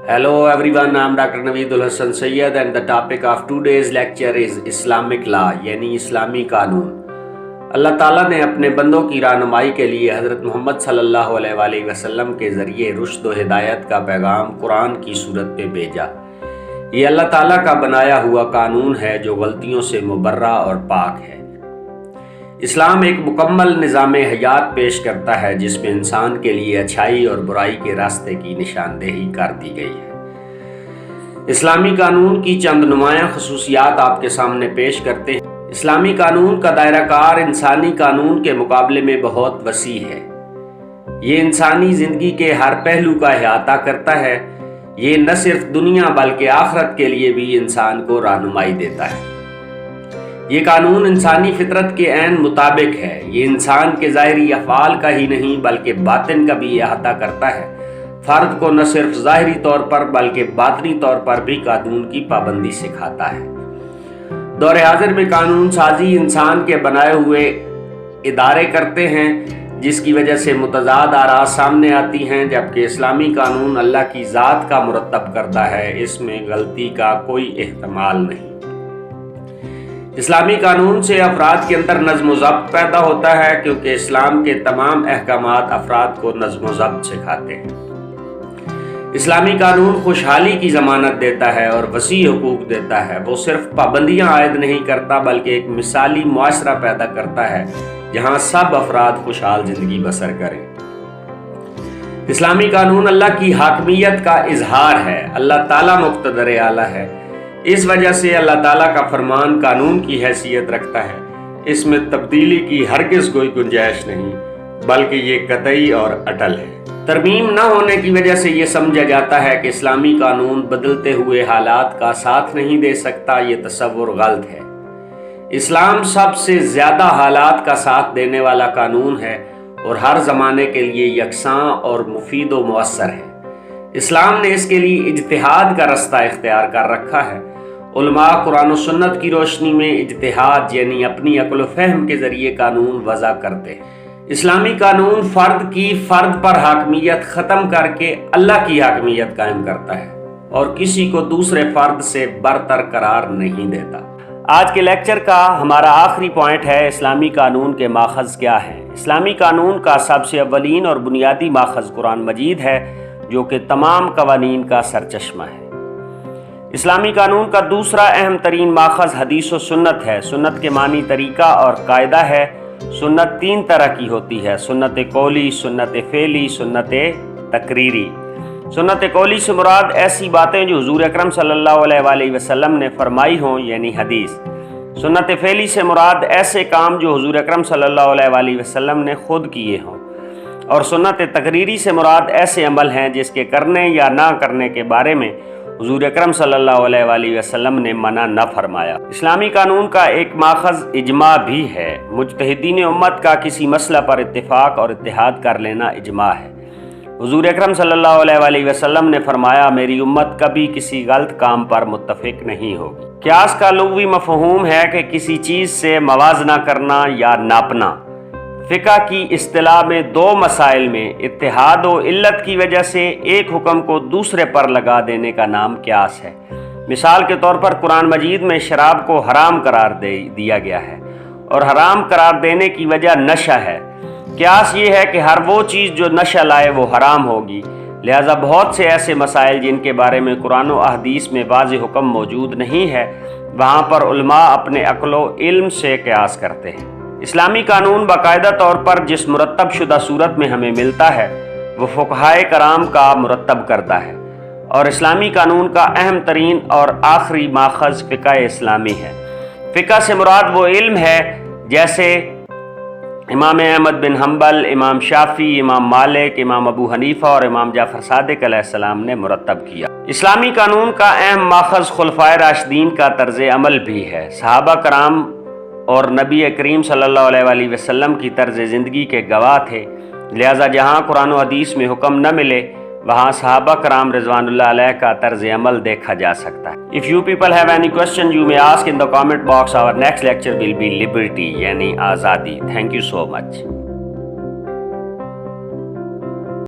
Hello everyone, I am Dr. Naveedul Hassan Sayyed and the topic of today's lecture is Islamic law यानी इस्लामी कानून। अल्लाह ताला ने अपने बंदों की रहनुमाई के लिए हज़रत मोहम्मद सल्लल्लाहु अलैहि वसल्लम के ज़रिए रुश्द व हिदायत का पैगाम कुरान की सूरत में भेजा। ये अल्लाह ताला का बनाया हुआ कानून है जो गलतियों से मुबर्रा और पाक है। इस्लाम एक मुकम्मल निज़ाम हयात पेश करता है जिसमें इंसान के लिए अच्छाई और बुराई के रास्ते की निशानदेही कर दी गई है। इस्लामी कानून की चंद नुमायां खसूसियात आपके सामने पेश करते हैं। इस्लामी कानून का दायरा कार इंसानी कानून के मुकाबले में बहुत वसी है। ये इंसानी ज़िंदगी के हर पहलू का अहाता करता है। ये न सिर्फ दुनिया बल्कि आखिरत के लिए भी इंसान को रहनुमाई देता है। ये कानून इंसानी फितरत के ऐन मुताबिक है। ये इंसान के ज़ाहिरी अफ़आल का ही नहीं बल्कि बातिन का भी अहाता करता है। फ़र्द को न सिर्फ ज़ाहिरी तौर पर बल्कि बातनी तौर पर भी कानून की पाबंदी सिखाता है। दौर हाज़िर में कानून साजी इंसान के बनाए हुए इदारे करते हैं जिसकी वजह से मुतज़ाद आरा सामने आती हैं, जबकि इस्लामी कानून अल्लाह की ज़ात का मुरतब करता है। इसमें गलती का कोई एहतमाल नहीं। इस्लामी कानून से अफराद के अंदर नज़्म व ज़ब्त पैदा होता है क्योंकि इस्लाम के तमाम अहकामात अफराद को नज़्म व ज़ब्त सिखाते हैं। इस्लामी कानून खुशहाली की ज़मानत देता है और वसी हुकूक देता है। वो सिर्फ पाबंदियाँ आयद नहीं करता बल्कि एक मिसाली मुआशरा पैदा करता है जहाँ सब अफराद खुशहाल ज़िंदगी बसर करें। इस्लामी कानून अल्लाह की हाकमियत का इजहार है। अल्लाह ताला मुक़्तदर आला है। इस वजह से अल्लाह ताला का फरमान कानून की हैसियत रखता है। इसमें तब्दीली की हरगिज़ कोई गुंजाइश नहीं बल्कि ये कतई और अटल है। तरमीम न होने की वजह से ये समझा जाता है कि इस्लामी कानून बदलते हुए हालात का साथ नहीं दे सकता। ये तसव्वुर गलत है। इस्लाम सबसे ज़्यादा हालात का साथ देने वाला कानून है और हर ज़माने के लिए यकसां और मुफीद व मुअस्सर है। इस्लाम ने इसके लिए इज्तिहाद का रास्ता इख्तियार कर रखा है। उलमा कुरान और सुन्नत की रोशनी में इज्तिहाद यानी अपनी अक्ल व फहम के ज़रिए कानून वज़ा करते हैं। इस्लामी कानून फ़र्द की फ़र्द पर हाकमियत ख़त्म करके अल्लाह की हाकमियत कायम करता है और किसी को दूसरे फ़र्द से बरतर करार नहीं देता। आज के लेक्चर का हमारा आखिरी पॉइंट है इस्लामी कानून के माखज़ क्या हैं। इस्लामी कानून का सबसे अव्वलीन और बुनियादी माखज़ कुरान मजीद है जो कि तमाम कवानीन का सरचश्मा है। इस्लामी कानून का दूसरा अहम तरीन माखज़ हदीस व सुन्नत है। सुन्नत के मानी तरीका और कायदा है। सुन्नत तीन तरह की होती है: सुन्नत कौली, सुन्नत फ़ेली, सुन्नत तकरीरी। सुन्नत कौली से मुराद ऐसी बातें जो हुज़ूर अकरम सल्लल्लाहु अलैहि वसल्लम ने फरमाई हों यानी हदीस। सुन्नत फ़ेली से मुराद ऐसे काम जो हुज़ूर अकरम सल्लल्लाहु अलैहि वसल्लम ने खुद किए हों। और सुन्नत तकरीरी से मुराद ऐसे अमल हैं जिसके करने या ना करने के बारे में हुज़ूर अकरम सल्लल्लाहु अलैहि वसल्लम ने मना न फरमाया। इस्लामी कानून का एक माखज़ इजमा भी है। मुज्तहिदीन उम्मत का किसी मसला पर इत्तिफाक और इत्तिहाद कर लेना इजमा है। हुज़ूर अकरम सल्लल्लाहु अलैहि वसल्लम ने फरमाया, मेरी उम्मत कभी किसी गलत काम पर मुत्तफ़िक नहीं होगी। क़ियास का लुग़वी मफ़हूम है कि किसी चीज़ से मवाजना करना या नापना। फ़िक़्ह की इस्तिलाह में दो मसाइल में इत्तिहाद व इल्लत की वजह से एक हुक्म को दूसरे पर लगा देने का नाम क़ियास है। मिसाल के तौर पर कुरान मजीद में शराब को हराम करार दिया गया है और हराम करार देने की वजह नशा है। क़ियास ये है कि हर वो चीज़ जो नशा लाए वो हराम होगी। लिहाजा बहुत से ऐसे मसाइल जिनके बारे में कुरान व अहदीस में वाज़ेह हुक्म मौजूद नहीं है वहाँ पर उलमा अपने अक्ल व इल्म से क़ियास करते हैं। इस्लामी कानून बाकायदा तौर पर जिस मुरतब शुदा सूरत में हमें मिलता है वो फ़ुक़हाए कराम का मुरतब करता है और इस्लामी कानून का अहम तरीन और आखिरी माखज़ फ़िक़्ह इस्लामी है। फ़िक़्ह से मुराद वो इल्म है जैसे इमाम अहमद बिन हम्बल, इमाम शाफ़ी, इमाम मालिक, इमाम अबू हनीफ़ा और इमाम जाफ़र सादिक़ अलैहिस्सलाम ने मुरतब किया। इस्लामी कानून का अहम माखज़ खुलफ़ाए राशिदीन का तर्ज़ अमल भी है। सहाबा कराम और नबी करीम सल्लल्लाहु अलैहि वसल्लम की तर्ज़ ज़िंदगी के गवाह थे। लिहाजा जहाँ कुरान व हदीस में हुक्म न मिले वहाँ सहाबा कराम रिज़वानुल्लाह अलैह का तर्ज़ अमल देखा जा सकता है। If you people have any question you may ask in the comment box. Our next lecture will be liberty यानी आज़ादी। Thank you so much.